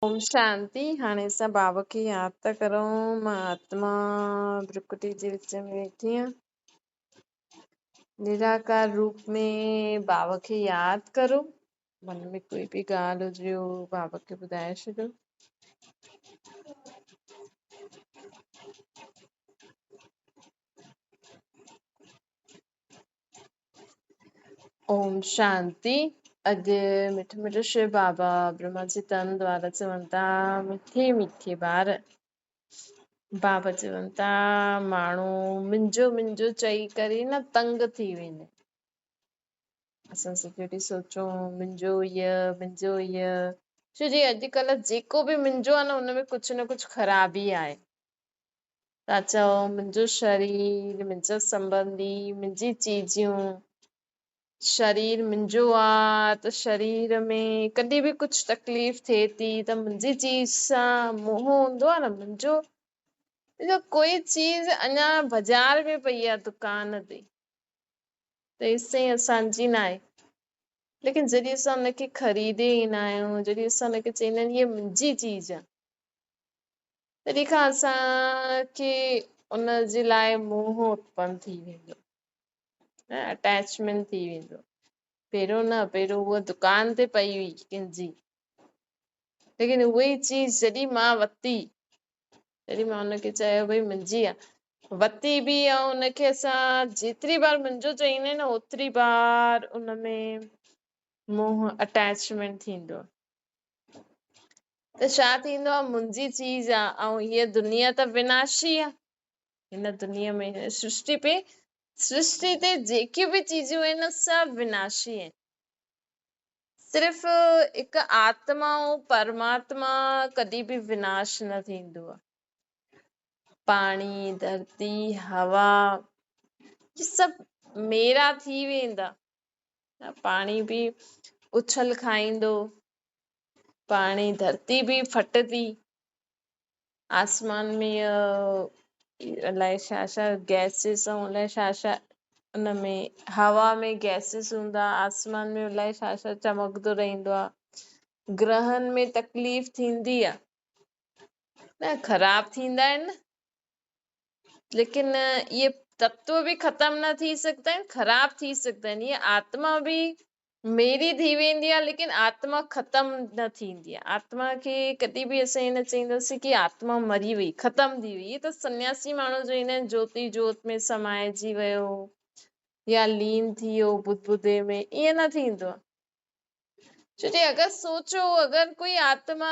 ओम शांति। हाणे असां बाबा खे यादि था करूं। मां आत्मा भ्रुकुटी जे विच में वेठी आहियां। निराकार रूप में बाबा खे यादि करो। मन में कोई बि ॻाल्हि हुजे उहो बाबा खे ॿुधाए छॾियो। ओम शांति। अॼु मिठो मिठो शिव बाबा ब्रह्मा जी तन द्वारा चवनि था, मिठे मिठे ॿार। बाबा चवनि था माण्हू मुंहिंजो मुंहिंजो चई करे न तंग थी वेंदा। असां सॼो ॾींहुं सोचूं मुंहिंजो इह छो जी अॼुकल्ह जेको बि मुंहिंजो आहे न हुनमें कुझु न कुझु ख़राबी आहे। था चओ मुंहिंजो शरीर, मुंहिंजा संबंधी, मुंहिंजी चीजियूं, शरीर मुंहिंजो आहे त शरीर में कॾहिं बि कुझु तकलीफ़ थिए थी त मुंहिंजी चीज सां मोह हूंदो आहे न मुंहिंजो। कोई चीज अञा बाज़ार में पई आहे दुकान ते त इससे असांजी न आहे, लेकिन जॾहिं असां हुनखे ख़रीदे ईंदा आहियूं, जॾहिं असां हुनखे चवंदा आहियूं हीअ मुंहिंजी चीज आहे, तॾहिं खां असांखे उन जे लाइ मोह उत्पन्न थी वेंदो, अटैचमेंट थी वेंदो। पहिरियों उहा दुकान ते पई हुई कंहिंजी, लेकिन उहा चीज जॾहिं मां वरिती तॾहिं मां हुनखे चयो भई मुंहिंजी आहे। वरिती बि ऐं हुनखे असां जेतिरी बार मुंहिंजो चईंदा आहियूं न ओतिरी बार उनमें मोह अटैचमेंट थींदो। त छा थींदो आहे, मुंहिंजी चीज आहे ऐं हीअ दुनिया त विनाशी आहे। हिन दुनिया में सृष्टि ते जेकी बि चीजूं आहिनि सभु विनाशी आहिनि। सिर्फ़ हिकु आत्मा ऐं परमात्मा कॾहिं बि विनाश न थींदो आहे। पाणी, धरती, हवा ये सभु मेरा थी वेंदा। पाणी बि उछल खाईंदो, पाणी धरती बि फटदी, आसमान में अलाए छा छा गैसिस ऐं अलाए छा छा उनमें हवा में गैसिस हूंदा, आसमान में अलाए छा छा चमकदो रहंदो आहे। ग्रहनि में तकलीफ़ थींदी आहे न, ख़राब थींदा आहिनि न, लेकिन ये तत्व भी खत्म न थी सकता है, खराब थी सकता है। ये आत्मा भी मेरी थी वेंदी आहे, लेकिन आत्मा ख़त्म न थींदी आहे। आत्मा खे कॾहिं बि असां ईअं न चईंदासीं कि आत्मा मरी वई, ख़त्म थी वई। ये त सन्यासी माण्हू चईंदा आहिनि ज्योति जोत में समाइजी वियो या लीन थी वियो बुद्धे में, ईअं न थींदो आहे। छो जे अगरि सोचो, अगरि कोई आत्मा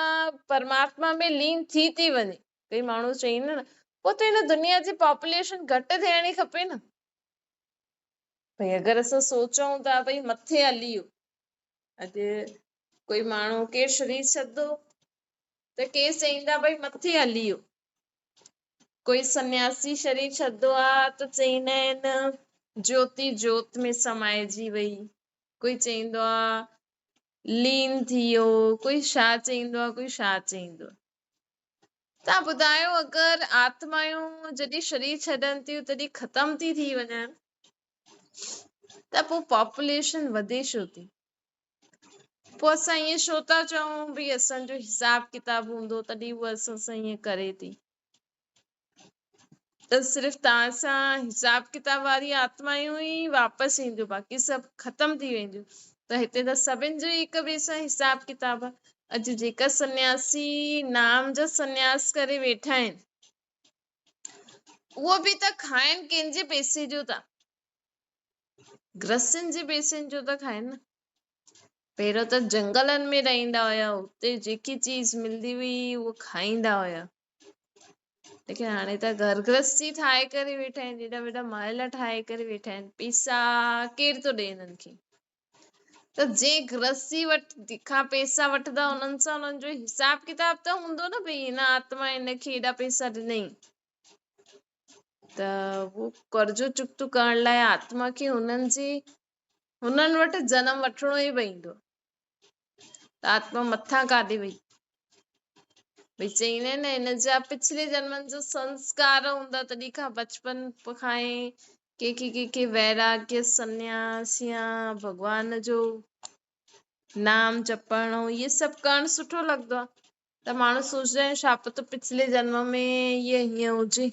परमात्मा में लीन थी वञे, कई माण्हू चईंदा न, पोइ त हिन दुनिया जी पॉपुलेशन घटि थियणी खपे न। भई अगरि असां सोचूं था भई मथे हली वियो, अॼु कोई माण्हू केरु शरीर छॾंदो त केरु चईंदा भई मथे हली वियो। कोई सन्यासी शरीर छॾंदो आहे त चईंदा आहिनि ज्योति जोत में समाइजी वई। कोई चईंदो आहे लीन थी वियो, कोई छा चईंदो आहे, कोई छा चईंदो आहे। तव्हां ॿुधायो, अगरि आत्मायूं जॾहिं शरीर छॾनि थियूं तॾहिं ख़त्म थी वञनि, त पोइ पॉपुलेशन वधे छो थी? पोइ असां ईअं छो था चऊं भई असांजो हिसाब किताब हूंदो तॾहिं उहा असां सां ईअं करे थी? त सिर्फ़ु तव्हां सां हिसाब किताब वारी आत्मायूं ई वापसि ईंदियूं, बाक़ी सभु ख़त्म थी वेंदियूं। त हिते त सभिनि जो हिक ॿिए सां हिसाब किताब आहे। अॼु जेका सन्यासी नाम जो सन्यास करे वेठा आहिनि, उहो बि त खाइनि कंहिंजे पैसे जो था, ग्रसियुनि जे पैसनि जो था खाइनि न। पहिरियों त जंगलनि में रहंदा हुया, उते जेकी चीज मिलंदी हुई उहो खाईंदा हुया, लेकिन हाणे त घर गृहस्थी ठाहे करे वेठा आहिनि, एॾा वॾा महल ठाहे करे वेठा आहिनि। पैसा केरु थो ॾे हिननि खे? त जे गृहस्थी खां पैसा वठंदा उन्हनि सां उन्हनि जो हिसाब किताब त हूंदो न, भई हिन आत्मा हिनखे एॾा पैसा ॾिनई, त उहो कर्जो चुक्तो करण लाइ आत्मा खे हुननि वटि जनम वठिणो ई पवंदो। त आत्मा मथां काॾे वई? भई चईंदा आहिनि न, हिन जा पिछले जन्मनि जो संस्कार हूंदा, तॾहिं खां बचपन खां कंहिंखे वैराग्य, संन्यास या भॻवान जो नाम जपणु इहे सभु करणु सुठो लॻंदो आहे। त माण्हू सोचदा आहिनि छा पतो पिछले जन्म में ये हीअं हुजे।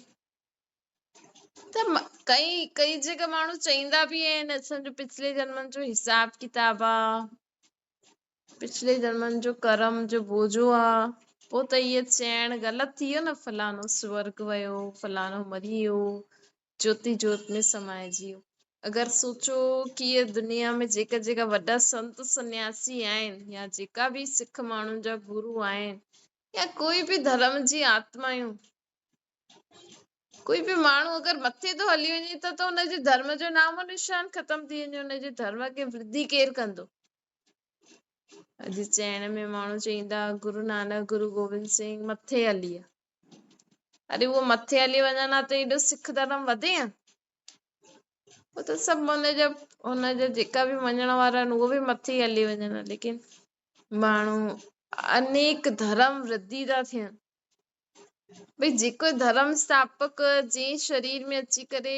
त कई जगह माण्हू चईंदा बि आहिनि असांजो पिछले जन्मनि जो हिसाब किताब आ, पिछले जन्मनि जो कर्म जो बोझो आ। पोइ त इहे चइण ग़लति थी वियो न, फलानो स्वर्ग वियो, फलानो मरी वियो, ज्योति जोत में समाइजी वियो। अगरि सोचो कि ये दुनिया में जेका जेका वॾा संत सन्यासी आहिनि या जेका बि सिख माण्हुनि जा गुरु आहिनि या कोई बि धर्म जी आत्मायूं, कोई बि माण्हू अगरि मथे तो हली वञे त हुनजे धर्म जो नामो निशान ख़तम थी वञे, हुनजे धर्म खे वृद्धि केरु कंदो? अॼु चइण में माण्हू चईंदा गुरु नानक गुरु गोबिंद सिंह मथे हली विया। अरे उहो मथे हली वञनि हा त एॾो सिख धर्म वधे हा? उहो त सभु हुनजा जेका बि मञण वारा आहिनि उहो बि मथे हली वञनि हा, लेकिन माण्हू अनेक धर्म वृद्धि था थियनि। भई जेको धर्म स्थापक जंहिं शरीर में अची करे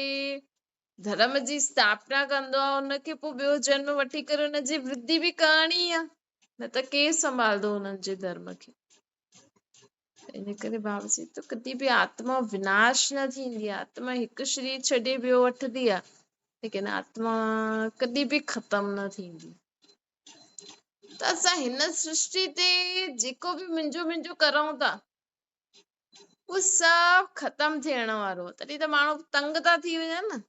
धर्म जी स्थापना कंदो आहे हुनखे पोइ ॿियो जन्म वठी करे हुनजी वृद्धि बि करणी आहे, न त केरु संभालंदो हुननि जे धर्म खे? इन करे बाबा जी तो कॾहिं बि आत्मा विनाश न थींदी आहे। आत्मा हिकु शरीर छॾे ॿियो वठंदी आहे, लेकिन आत्मा कॾहिं बि ख़तम न थींदी। त असां हिन सृष्टि ते जेको बि मुंहिंजो मुंहिंजो करूं था उहो सभु ख़तम थियण वारो आहे, तॾहिं त माण्हू तंग था थी वञनि न।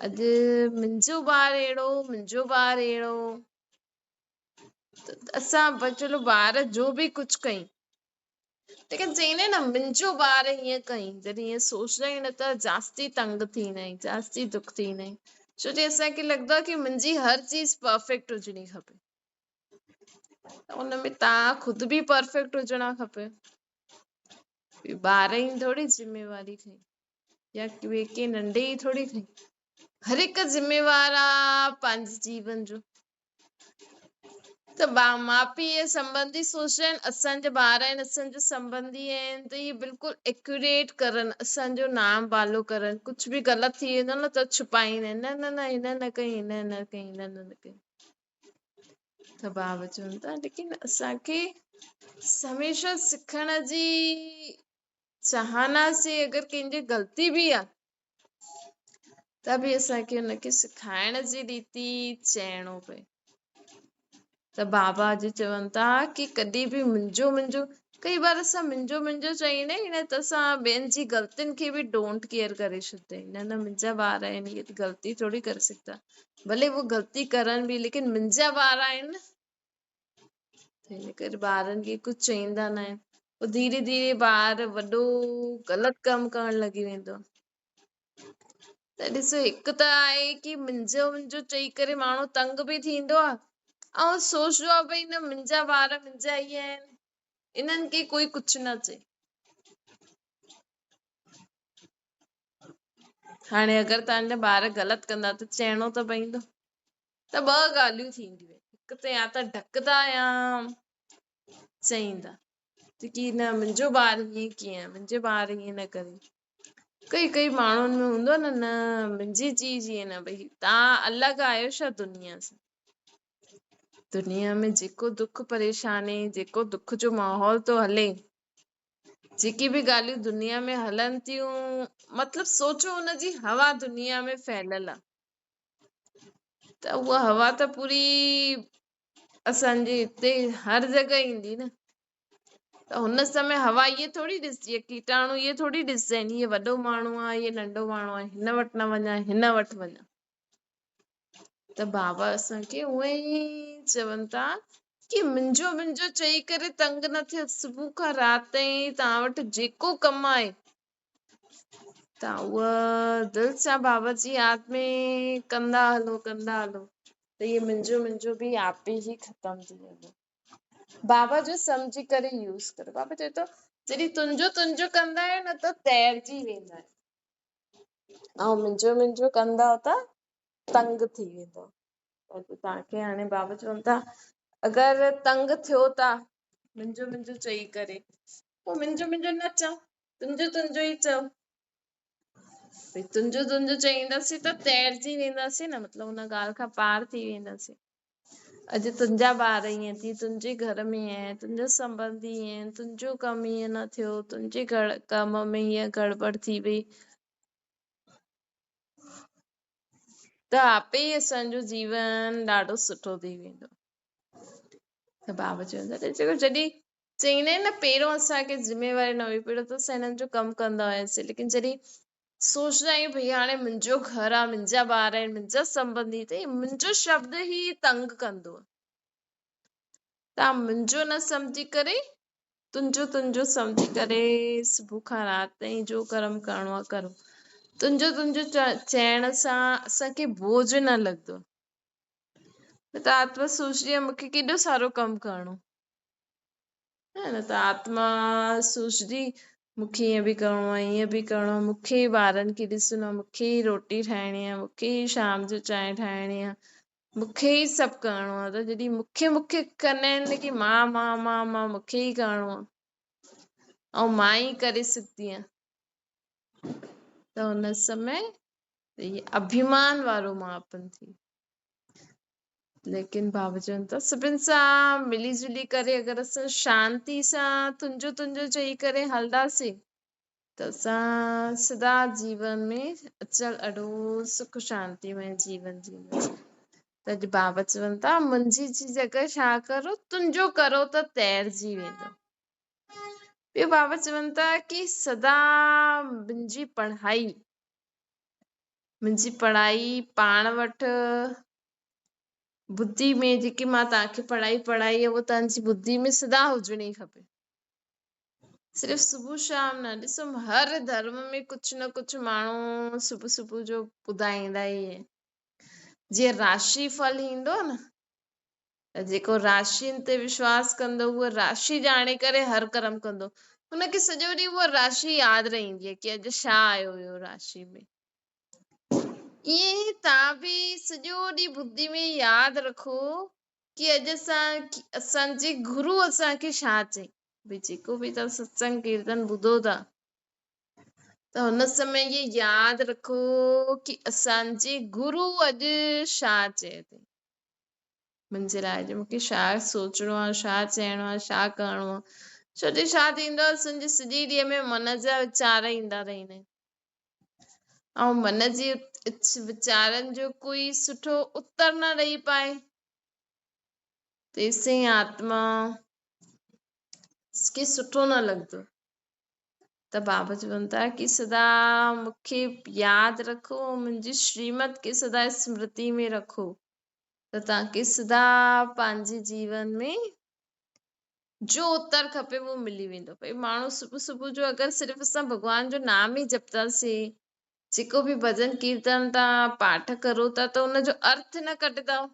अॼु मुंहिंजो ॿारु अहिड़ो, मुंहिंजो ॿारु अहिड़ो, असां चलो ॿार जो बि कुझु कयूं, लेकिन चईंदा आहिनि न मुंहिंजो ॿारु हीअं कई, जॾहिं हीअं सोचदा आहियूं न त जास्ती तंग थींदा आहियूं, जास्ती दुख थींदा आहियूं। छो जे असांखे लॻंदो आहे कि मुंहिंजी हर चीज परफेक्ट हुजणी खपे, उनमें तव्हां खुदि बि परफेक्ट हुजणा खपे। ॿार ई थोरी जिम्मेवारी खई या ॿिए के नंढे ई थोरी खई, हर हिकु जिम्मेवार आहे पंहिंजे जीवन जो। त माउ पीउ संबंधी सोचदा आहिनि असांजा ॿार आहिनि, असांजा संबंधी आहिनि, त इहे बिल्कुलु एक्यूरेट करनि, असांजो नाम बालो करनि। कुझु बि ग़लति थी वेंदो न त छुपाईंदा आहिनि, न न न हिन न कई, हिन न कई, हिन न कई। त बाबा चवनि था लेकिन असांखे हमेशा सिखण जी चाहना से अगरि कंहिंजी ग़लती बि आहे त बि असांखे हुनखे सिखाइण जी रीति चइणो पए। त बाबा अॼु चवनि था कि कॾहिं बि मुंहिंजो मुंहिंजो, कई बार असां मुंहिंजो मुंहिंजो चईंदा आहियूं न त असां ॿियनि जी ग़लतियुनि खे बि डोंट केयर करे छॾींदा आहियूं। न न मुंहिंजा ॿार आहिनि, इहे ग़लती थोरी करे सघंदा, भले उहे ग़लती करनि बि, लेकिन मुंहिंजा ॿार आहिनि न। हिन करे ॿारनि खे कुझु चईंदा न आहिनि, पोइ धीरे धीरे ॿार वॾो ग़लति कमु करणु लॻी वेंदो। त ॾिसो हिकु त आहे कि मुंहिंजो मुंहिंजो चई करे माण्हू तंग बि थींदो आहे, ऐं सोचदो आहे भई न मुंहिंजा ॿार मुंहिंजा ई आहिनि, इन्हनि खे कोई कुझु न चए। हाणे अगरि तव्हांजा ॿार ग़लति कंदा त चइणो त पवंदो। त ॿ ॻाल्हियूं थींदियूं आहिनि, हिकु त या त ढकदा या चईंदा कि न मुंहिंजो ॿारु हीअं कीअं, मुंहिंजो ॿारु हीअं न करे। कई माण्हुनि में हूंदो आहे न मुंहिंजी चीज हीअं न, भई तव्हां अलॻि आहियो छा दुनिया सां? दुनिया में जेको दुख परेशानी, जेको दुख जो माहौल थो हले, जेकी बि ॻाल्हियूं दुनिया में हलनि थियूं, मतिलबु सोचो हुनजी हवा दुनिया में फैलियल आहे, त उहा हवा त पूरी असांजे हिते हर जॻह ईंदी न। त हुन समय हवा इहे थोरी ॾिसजे, कीटाणु इहे थोरी ॾिसंदा आहिनि, इहे वॾो माण्हू आहे, इहे नंढो माण्हू आहे, हिन वटि न वञा, हिन वटि वञा। त बाबा असांखे उहे ई चवनि था कि मुंहिंजो मुंहिंजो चई करे तंग न थियो, सुबुह खां राति ताईं तव्हां वटि जेको कमु आहे तव्हां उहा दिलि सां बाबा जी याद में कंदा हलो, कंदा हलो, त इहे मुंहिंजो मुंहिंजो बि आपे ई ख़तम थी वेंदो। बाबा जो सम्झी करे यूज़ करो। बाबा चए थो जॾहिं तुंहिंजो तुंहिंजो कंदा आहियो न त तैरजी वेंदा आहियो, ऐं मुंहिंजो मुंहिंजो कंदव त तंग थी वेंदो। तव्हांखे हाणे बाबा चवनि था अगरि तंग थियो था मुंहिंजो मुंहिंजो चई करे, पोइ मुंहिंजो मुंहिंजो न चओ, तुंहिंजो तुंहिंजो ई चओ। भई तुंहिंजो तुंहिंजो चईंदासीं त तैरजी वेंदासीं न, मतिलबु हुन ॻाल्हि खां पार थी वेंदासीं। अॼु तुंहिंजा ॿार ईअं थी, तुंहिंजे घर में आहे, तुंहिंजा संबंधी आहिनि, तुंहिंजो कमु ईअं न थियो, तुंहिंजे कम में हीअं गड़बड़ थी वई, त आपे ई असांजो जीवन ॾाढो सुठो थी वेंदो। त बाबा चवंदा जेको जॾहिं चईंदा आहिनि न, पहिरियों असांखे ज़िम्मेवारी न हुई, पहिरियों त असां हिननि जो कमु कंदा हुआसीं, लेकिन जॾहिं सोचदा आहियूं भई हाणे मुंहिंजो घर आहे, मुंहिंजा ॿार आहिनि, मुंहिंजा संबंधी, त मुंहिंजो शब्द ई तंग कंदो। तव्हां मुंहिंजो न सम्झी करे तुंहिंजो सम्झी करे सुबुह खां राति ताईं जो कर्म करणो आहे करो। तुंहिंजो चइण सां असांखे बोझ न लॻंदो। त आत्मा सोचदी आहे मूंखे केॾो सारो कमु करणो है न। त आत्मा सोचदी मूंखे ईअं बि करिणो आहे, ईअं बि करिणो आहे, मूंखे ॿारनि खे ॾिसणो आहे, मूंखे रोटी ठाहिणी आहे, मूंखे शाम जो चांहि ठाहिणी आहे, मूंखे ई सभु करिणो आहे। त जॾहिं मूंखे कंदा आहिनि की मां मूंखे ई करिणो आहे ऐं मां ई करे सघंदी आहियां, त हुन समय इहे अभिमान वारो मांपन थी। लेकिन बाबा चवनि था सभिनि सां मिली जुली करे अगरि असां शांती सां तुंहिंजो चई करे हलंदासीं, त असां सदा जीवन में अचल अॾो सुख शांति में जीवन जींदासीं। त अॼु बाबा चवनि था मुंहिंजी जी जॻह छा करो, तुंहिंजो करो त तैरजी वेंदो। ॿियो बाबा चवनि था की सदा मुंहिंजी पढ़ाई पाण वटि बुद्धि में, जेकी मां तव्हांखे पढ़ाई आहे उहो तव्हांजी बुद्धि में सदा हुजणी खपे। सिर्फ़ु सुबुह शाम न, ॾिसो हर धर्म में कुझु न कुझु माण्हू सुबुह जो ॿुधाईंदा ई आहिनि। जीअं राशि फल ईंदो न, त जेको राशियुनि ते विश्वास कंदो उहो राशि ॼाणे करे हर कर्म कंदो, हुनखे सॼो ॾींहुं उहा राशि यादि रहंदी आहे की अॼु छा आयो हुयो राशि में। ईअं ई तव्हां बि सॼो ॾींहुं बुद्धि में यादि रखो की अॼु असांजे गुरु असांखे छा चई। भई जेको बि तव्हां सत्संग कीर्तन ॿुधो था, त हुन समय ये यादि रखो की असांजे गुरु अॼु छा चए थी मुंहिंजे लाइ, मूंखे छा सोचणो आहे, छा चइणो आहे, छा करिणो आहे। छो जो छा थींदो आहे, असांजे सॼे ॾींहं में मन जा वीचार ईंदा रहंदा आहिनि, ऐं मन जे वीचारनि जो कोई सुठो उत्तर न ॾेई पाए, तेसिताईं आत्मा खे सुठो न लॻंदो। त बाबा चवनि था की सदा मूंखे यादि रखो, मुंहिंजी श्रीमत खे सदा स्मृति में रखो, त तव्हांखे सदा पंहिंजे जीवन में जो उत्तर खपे उहो मिली वेंदो। भई माण्हू सुबुह जो अगरि सिर्फ़ु असां भॻवान जो नाम ई जपतासीं, जेको बि भजन कीर्तन था पाठ करो था, त हुनजो अर्थ न कढंदव,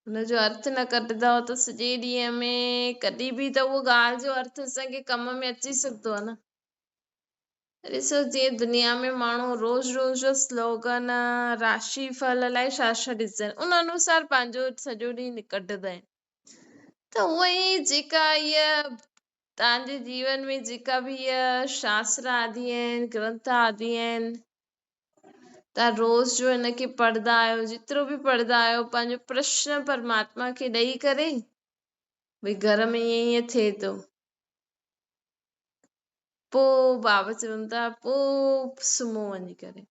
हुनजो अर्थ न कढंदव त सॼे ॾींहं में कॾहिं बि त उहो ॻाल्हि जो अर्थ असांखे कम में अची सघंदो आहे न। ॾिसो जीअं दुनिया में माण्हू रोज़ स्लोगन राशि फल अलाए छा ॾिसंदा आहिनि, उन अनुसार पंहिंजो सॼो ॾींहुं कढंदा आहिनि। त उहा ई जेका इहा तव्हांजे जीवन में जेका बि इहा शास्त्र आदि आहिनि, ग्रंथ आदि आहिनि, तव्हां रोज़ जो हिनखे पढ़ंदा आहियो, जेतिरो बि पढ़ंदा आहियो, पंहिंजो प्रश्न परमात्मा खे ॾेई करे भई घर में ईअं थिए थो, पोइ बाबा चवनि था पोइ सुम्हो वञी करे।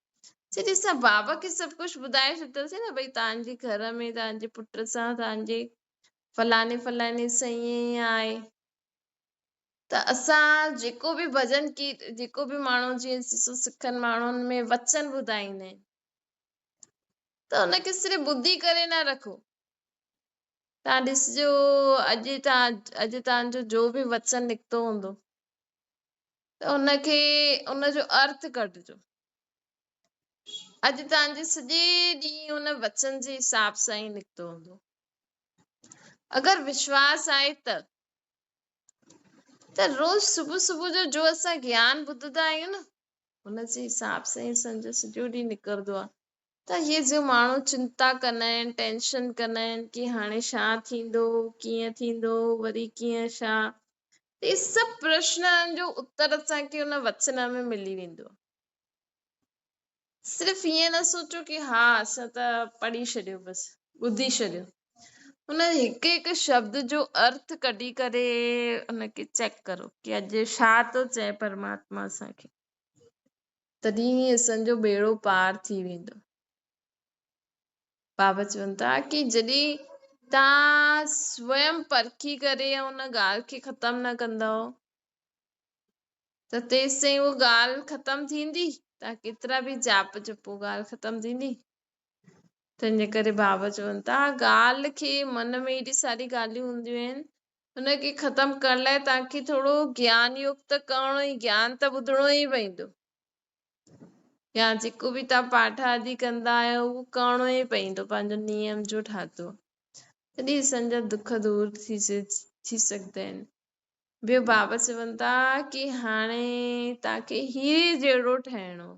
जॾहिं असां बाबा खे सभु कुझु ॿुधाए छॾींदासीं न, भई तव्हांजे घर में तव्हांजे पुट सां तव्हांजे फलाणे सां ईअं आहे, त असां जेको बि भजन जेको बि माण्हू जीअं सिखनि माण्हुनि में वचन ॿुधाईंदा आहिनि, त हुनखे सिर्फ़ु ॿुधी करे न रखो। तव्हां ॾिसजो अॼु तव्हांजो जो बि वचन निकितो हूंदो, त उनजो अर्थ कढिजो। अॼु तव्हांजे सॼे ॾींहुं हुन वचन जे हिसाब सां ई निकितो हूंदो। अगरि विश्वास आहे त रोज़ सुबुह जो असां ज्ञान ॿुधंदा आहियूं न, हुन जे हिसाब सां ई असांजो सॼो ॾींहुं निकिरंदो आहे। त इहे जो माण्हू चिंता कंदा आहिनि, टेंशन कंदा आहिनि की हाणे छा थींदो, कीअं थींदो, वरी कीअं छा, इहे सभु प्रश्ननि जो उत्तर असांखे हुन वचन में मिली वेंदो। सिर्फ़ु ईअं न सोचो की हा असां त पढ़ी छॾियो बसि, ॿुधी छॾियो। हुन हिकु हिकु शब्द जो अर्थ कढी करे उनखे चेक करो कि अॼु छा थो चए परमात्मा असांखे, तॾहिं ही असांजो बेड़ो पार थी वेंदो। बाबा चवनि था कि जॾहिं तव्हां स्वयं परखी करे उन ॻाल्हि खे ख़तम न कंदव त तेसि ताईं उहा ॻाल्हि ख़तम थींदी? तव्हां केतिरा बि जाप जपो, ॻाल्हि ख़तम थींदी? तंहिंजे करे बाबा चवनि था ॻाल्हि खे, मन में एॾी सारी ॻाल्हियूं हूंदियूं आहिनि, हुनखे ख़तम करण लाइ तव्हांखे थोरो ज्ञान योग त करणो ई, ज्ञान त ॿुधणो ई पवंदो, या जेको बि तव्हां पाठ आदि कंदा आहियो उहो करणो ई पवंदो, पंहिंजो नियम जो ठातो, तॾहिं असांजा दुख दूर थी सघंदा आहिनि। ॿियो बाबा चवनि था कि हाणे तव्हांखे हीरे जहिड़ो ठहिणो।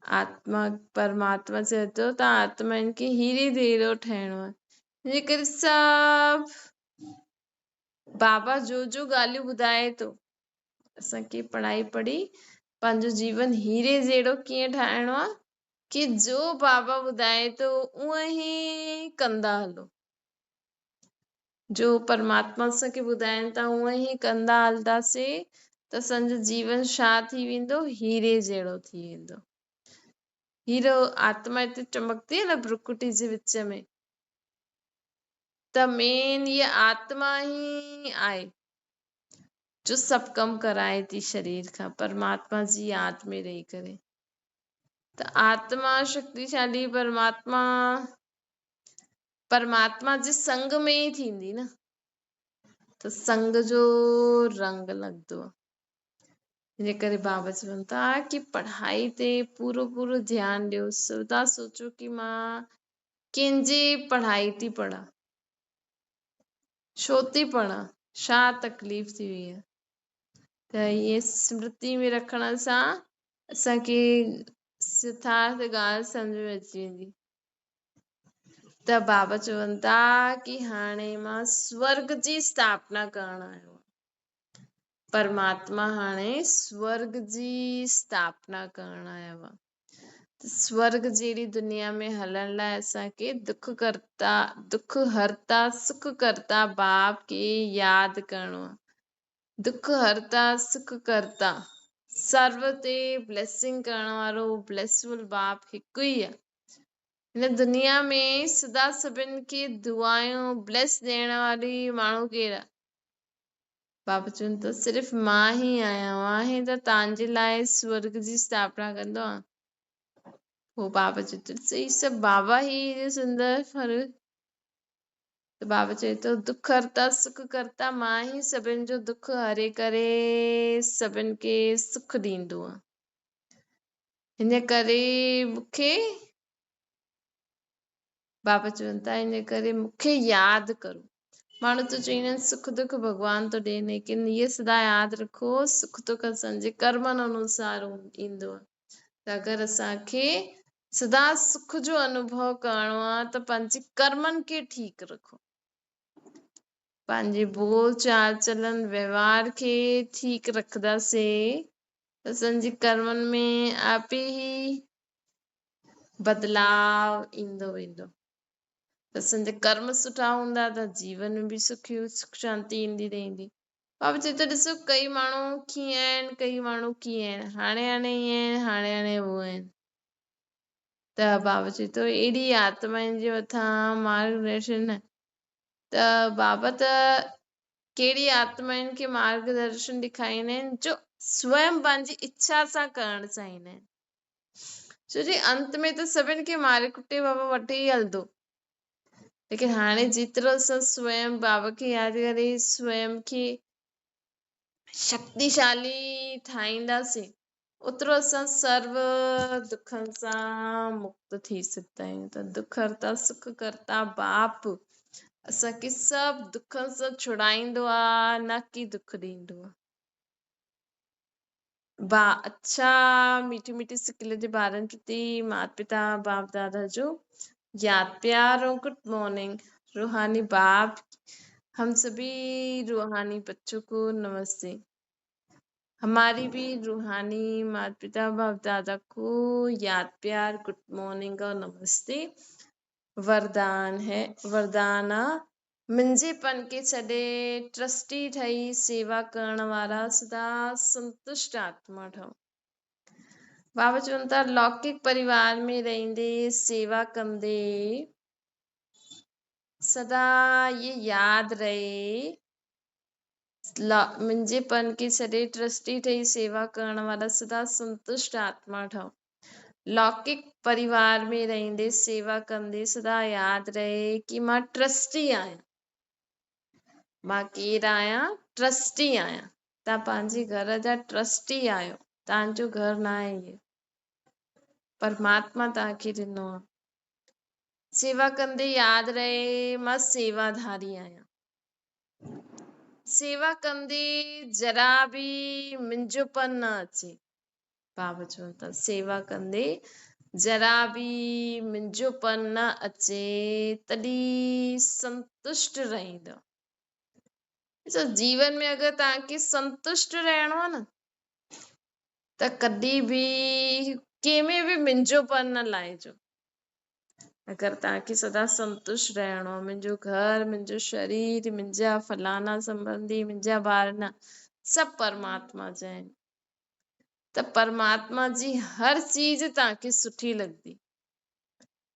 आत्मा, परमात्मा चए थो तव्हां आत्माउनि खे हीरे जहिड़ो ठहिणो आहे। हिन करे सभु बाबा जो ॻाल्हियूं ॿुधाए थो, असांखे पढ़ाई पढ़ी पंहिंजो जीवन हीरे जहिड़ो कीअं ठाहिणो आहे कि जो बाबा ॿुधाए थो उअं ई कंदा हलो, जो परमात्मा असांखे ॿुधाइनि था उअं ई कंदा हलंदासीं त असांजो जीवन छा थी वेंदो? हीरे जहिड़ो थी वेंदो। हीरो आत्मा हिते चमकती आहे न प्रकृति जे विच में, त मेन ये आत्मा ही आहे जो सभु कम कराए थी शरीर खां, परमात्मा जी याद में रही करे। त आत्मा शक्तिशाली परमात्मा जे संग में ई थींदी न, त संग जो रंग लॻंदो आहे। हिन करे बाबा चवनि था कि पढ़ाई ते पूरो पूरो ध्यानु ॾियो। सदा सोचो कि मां कंहिंजी पढ़ाई थी पढ़ां, छो थी पढ़ां, छा तकलीफ़ थी वई आहे, त इहे स्मृति में रखण सां असांखे सिद्धार्थ ॻाल्हि सम्झ में अची वेंदी। त बाबा चवनि था कि हाणे मां स्वर्ग जी स्थापना करण आयो आहियां। परमात्मा हाणे स्वर्ग जी स्थापना करण आयो आहे। स्वर्ग जहिड़ी दुनिया में हलण लाइ असांखे दुख हरता सुख करता बाप खे यादि करणो आहे। दुख हरता सुख करता सर्व ते ब्लेसिंग करण वारो ब्लेसफुल बाप हिकु ई आहे। हिन दुनिया में सदा सभिनि खे दुआयूं ब्लेस ॾियण वारी माण्हू केरु आहे? बाबा चवनि था सिर्फ़ु मां ही आहियां, मां ही त तव्हांजे लाइ स्वर्ग जी स्थापना कंदो आहियां। पोइ बाबा चए थो सही, सभु बाबा ही सुंदर फर, त बाबा चए थो दुख हरता सुख करता, मां ही सभिनि जो दुख हरे करे सभिनि खे सुख ॾींदो आहे। हिन करे मूंखे बाबा चवनि था हिन करे मूंखे यादि करो। माण्हू त चवंदा आहिनि सुख दुख भॻवान थो ॾे, लेकिन इहे सदा यादि रखो सुख दुख असांजे कर्मनि अनुसार ईंदो आहे। त अगरि असांखे सदा सुख जो अनुभव करणो आहे त पंहिंजे कर्मनि खे ठीकु रखो, पंहिंजे बोल चाल चलन व्यवहार खे ठीकु रखंदासीं त असांजे कर्मनि में आपे ई बदलाव ईंदो वेंदो। असांजा कर्म सुठा हूंदा त जीवन में बि सुख शांती ईंदी रहंदी। बाबा चए थो ॾिसो कई माण्हू कीअं आहिनि, कई माण्हू कीअं आहिनि, हाणे हाणे ईअं आहिनि, हाणे हाणे उहो आहिनि। त बाबा चए थो एॾी आत्माउनि जे मथां मार्गदर्शन, त बाबा त कहिड़ी आत्माउनि खे मार्गदर्शन ॾेखारींदा आहिनि जो स्वयं पंहिंजी इच्छा सां करणु चाहींदा आहिनि। छो जे अंत में त सभिनि खे मारे कुटे बाबा वठी ई हलंदो, लेकिन हाणे जेतिरो असां स्वयं बाबा खे यादि करे स्वयं खे शक्तिशाली ठाहींदासीं ओतिरो असां सर्व दुखनि सां मुक्त थी सघंदा आहियूं। त दुख हरता सुख करता बाप असांखे सभु दुखनि सां छुड़ाईंदो आहे, न कि दुख ॾींदो आहे। अच्छा मीठी मीठी सिकल जे ॿारनि प्रति माता पिता बाप दादा जो याद प्यार और गुड मॉर्निंग। रूहानी बाप, हम सभी रूहानी बच्चों को नमस्ते। हमारी भी रूहानी माता पिता बाप दादा को याद प्यार गुड मॉर्निंग और नमस्ते। वरदान है। वरदान आ मुंहिंजेपन खे छॾे ट्रस्टी ठही सेवा करण वारा सदा संतुष्ट आत्मा ठहो। बाबा चवनि था लौकिक परिवार में रहंदे सेवा कंदे सदा ये याद रहे मुंहिंजेपन खे छॾे ट्रस्टी ठही सेवा करण वारा सदा संतुष्ट आत्मा ठहो। लौकिक परिवार में रहंदे सेवा कंदे सदा याद रहे कि मां ट्रस्टी आहियां। मां केरु आहियां? ट्रस्टी आहियां। तव्हां पंहिंजे घर जा ट्रस्टी आहियो। तव्हांजो घर न आहे इहे, परमात्मा तव्हांखे ॾिनो आहे। सेवा कंदे याद रहे मां सेवाधारी आहियां। सेवा कंदे जरा बि मुंहिंजोपन न अचे। बाबा चवनि था सेवा कंदे जरा बि मुंहिंजोपन न अचे तॾहिं संतुष्ट रहंदो। जीवन में अगरि तव्हांखे संतुष्ट रहणो आहे न त कॾहिं बि कंहिंमें बि मुंहिंजोपन न लाहिजो। अगरि तव्हांखे सदा संतुष्ट रहणो आहे, मुंहिंजो घर, मुंहिंजो शरीर, मुंहिंजा फलाना संबंधी, मुंहिंजा ॿार न, सभु परमात्मा जा आहिनि त परमात्मा जी हर चीज तव्हांखे सुठी लॻंदी।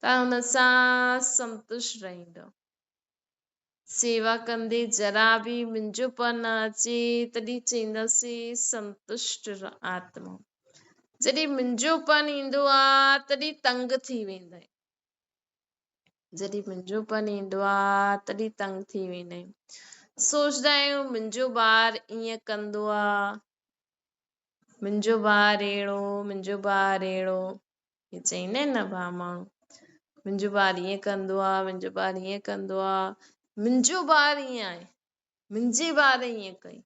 तव्हां हुन सां संतुष्ट रहंदव। सेवा कंदे जरा बि मुंहिंजोपन न अचे तॾहिं चईंदासीं संतुष्ट आत्मा। जॾहिं मुंहिंजोपन ईंदो आहे तॾहिं तंग थी वेंदा आहियूं। जॾहिं मुंहिंजोपन ईंदो आहे तॾहिं तंग थी वेंदा आहियूं। सोचदा आहियूं मुंहिंजो ॿार ईअं कंदो आहे, मुंहिंजो ॿार अहिड़ो, मुंहिंजो ॿार अहिड़ो। हे चईंदा आहिनि न भाउ माण्हू, मुंहिंजो ॿार ईअं कंदो आहे, मुंहिंजो ॿार ईअं कंदो आहे, मुंहिंजो ॿार ईअं आहे, मुंहिंजे ॿार ईअं कई।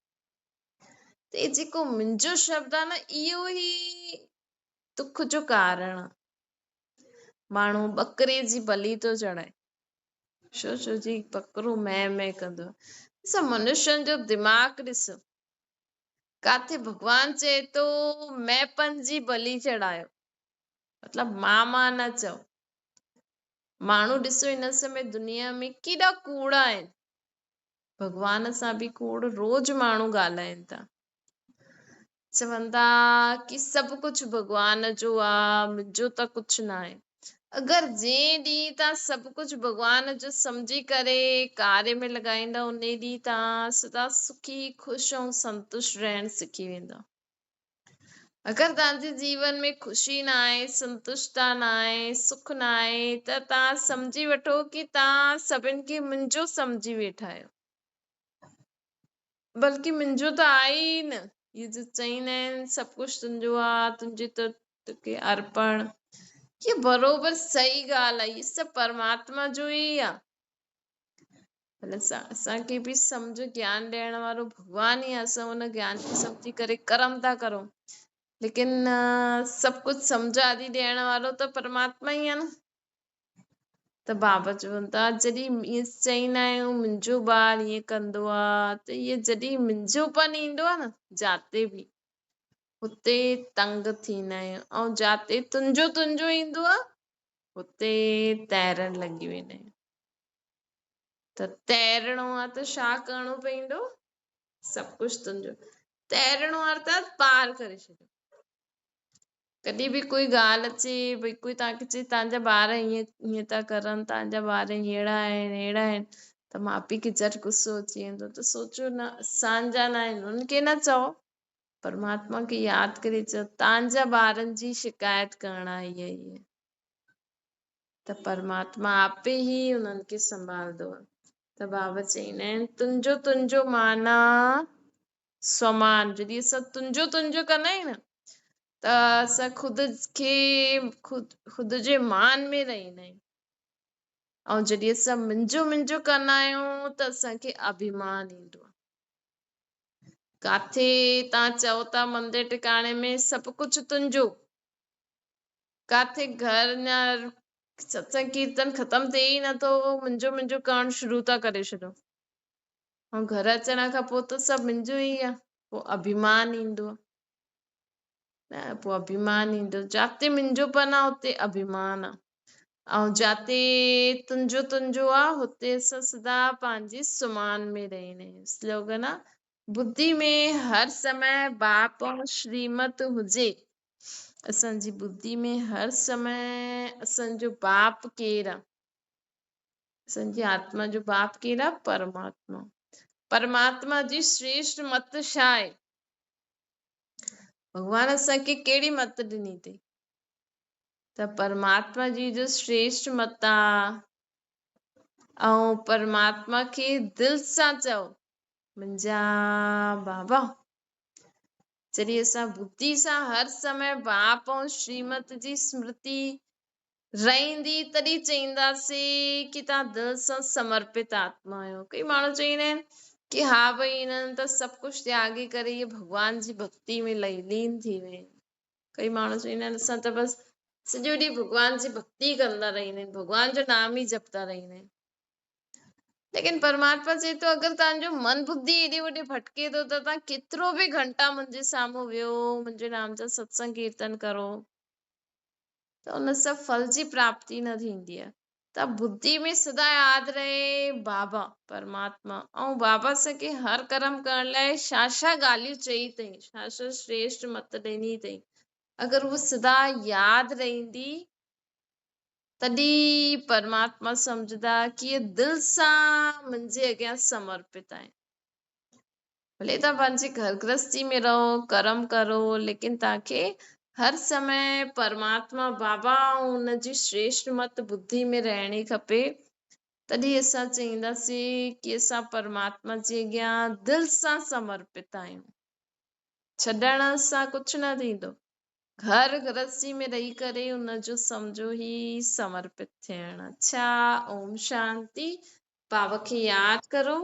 त हे जेको मुंहिंजो शब्द आहे न इहो ई दुख जो कारण आहे। माण्हू ॿकरे जी बलि थो चढ़ाए। छो जी ॿकरो मैं कंदो आहे। ॾिसो मनुष्यनि जो दिमाग़ ॾिसो, काथे भॻवान चए थो मैंपन जी बलि चढ़ायो, मतलब मां न चओ। माण्हू ॾिसो हिन समय दुनिया में केॾा कूड़ा आहिनि। भॻवान सां बि कूड़ रोज माण्हू ॻाल्हाइनि था। चवनि था कि सभु कुझु भॻवान जो आहे, मुंहिंजो त कुझु न आहे। अगरि जंहिं ॾींहुं तव्हां सभु कुझु भॻवान जो सम्झी करे कार्य में लॻाईंदा, उन ॾींहुं तव्हां सदा सुखी, ख़ुशि ऐं संतुष्ट रहण सिखी वेंदा। अगरि तव्हांजे जीवन में ख़ुशी न आहे, संतुष्टता न आहे, सुख न आहे त तव्हां सम्झी वठो कि तव्हां सभिनि खे मुंहिंजो सम्झी वेठा आहियो। बल्कि मुंहिंजो त आहे ई न। ये जो चईंदा आहिनि सभु कुझु तुंहिंजो आहे, तुंहिंजे तोखे अर्पण, ये बरोबर सही ॻाल्हि आहे। ये सभु परमात्मा जो ई आहे। असांखे बि सम्झ ज्ञान ॾियण वारो भॻवान ई आहे। असां हुन ज्ञान खे सम्झी करे कर्म था करूं, लेकिन सभु कुझु सम्झ आदि ॾियण वारो त परमात्मा ई आहे न। त बाबा चवनि था जॾहिं ईअं चईंदा आहियूं मुंहिंजो ॿार ईअं कंदो आहे त इहे जॾहिं मुंहिंजोपन ईंदो आहे न जाते बि, हुते तंग थींदा आहियूं। ऐं जाते तुंहिंजो ईंदो आहे हुते तैरण लॻी वेंदा आहियूं। त तैरणो आहे त छा करिणो पवंदो? सभु कुझु तुंहिंजो। तैरणो अर्थात पार करे छॾियो। कॾहिं बि कोई ॻाल्हि अचे, भई कोई तव्हांखे चए तव्हांजा ॿार हीअं था करनि, तव्हांजा ॿार अहिड़ा आहिनि, त माउ पीउ खे झटि गुस्सो अची वेंदो। त सोचो न असांजा न आहिनि, हुननि खे न चओ, परमात्मा खे यादि करे चओ तव्हांजा ॿारनि जी शिकायत करण आई आहे। त परमात्मा आपे ई हुननि खे संभालंदो। त बाबा चईंदा आहिनि तुंहिंजो माना स्वमान। जॾहिं असां तुंहिंजो कंदा आहियूं न त असां ख़ुदि जे मान में रहंदा आहियूं। ऐं जॾहिं असां मुंहिंजो कंदा आहियूं त असांखे अभिमान ईंदो आहे। काथे तव्हां चओ था मंदिर टिकाणे में सभु कुझु तुंहिंजो, काथे घर न सत्संग कीर्तन ख़तम थिए ई नथो, मुंहिंजो करणु शुरू था करे छॾो। ऐं घर अचण खां पोइ त सभु मुंहिंजो ई आहे। पोइ अभिमान ईंदो न, पोइ अभिमान ईंदो। जाते मुंहिंजोपन आहे उते अभिमान आहे। ऐं जाते तुंहिंजो तुंहिंजो आ हुते असां सदा पंहिंजी सुमान में रहंदा आहियूं। स्लोगन आ बुद्धि में हर समय बाप ऐं श्रीमत हुजे। असांजी बुद्धि में हर समय असांजो बाप केरु आहे, असांजी आत्मा जो बाप केरु आहे? परमात्मा। परमात्मा जी श्रेष्ठ मत छा आहे? भगवान असांखे कहिड़ी मत ॾिनी अथई? त परमात्मा जी जो श्रेष्ठ मत आहे, ऐं परमात्मा खे दिल सां चओ मुंहिंजा बाबा। जॾहिं असां बुद्धि सां हर समय बाप ऐं श्रीमत जी स्मृति रहंदी तॾहिं चईंदासीं कि तव्हां दिल सां समर्पित आत्मा आहियो। कई माण्हू चईंदा आहिनि कि हा भई हिननि त सभु कुझु त्यागे करे इहे भॻवान जी भक्ति में लीन थी विया आहिनि। कई माण्हू चईंदा आहिनि असां त बसि सॼो ॾींहुं भॻवान जी भक्ति कंदा रहंदा आहिनि, भॻवान जो नाम ई जपता रहंदा आहिनि। लेकिन परमात्मा चए थो अगरि तव्हांजो मन बुद्धि एॾे ओॾे भटके थो त तव्हां केतिरो बि घंटा मुंहिंजे साम्हूं वियो, मुंहिंजे नाम जा सत्संग कीर्तन करो, त उन सब फल जी प्राप्ति न थींदी आहे। त बुद्धि में सदा यादि रहे बाबा परमात्मा, ऐं बाबा असांखे हर कर्म करण लाइ छा छा ॻाल्हियूं चई अथई, छा छा श्रेष्ठ मत ॾिनी अथई, अगरि उहा सदा यादि रहंदी तॾहिं परमात्मा सम्झदा कि इहे दिल सां मुंहिंजे अॻियां समर्पित आहे। भले तव्हां पंहिंजी घर गृहस्थी में रहो, कर्म करो, लेकिन तव्हांखे हर समय परमात्मा बाबा ऐं उनजी श्रेष्ठ मत बुद्धि में रहणी खपे। तॾहिं असां चईंदासीं कि असां परमात्मा जे अॻियां दिल सां समर्पित आहियूं। छॾण सां कुझु न थींदो, घर गृहस्थी में रही करे उनजो सम्झो ही समर्पित थियण। अच्छा, ओम शांति। बाबा खे यादि करो।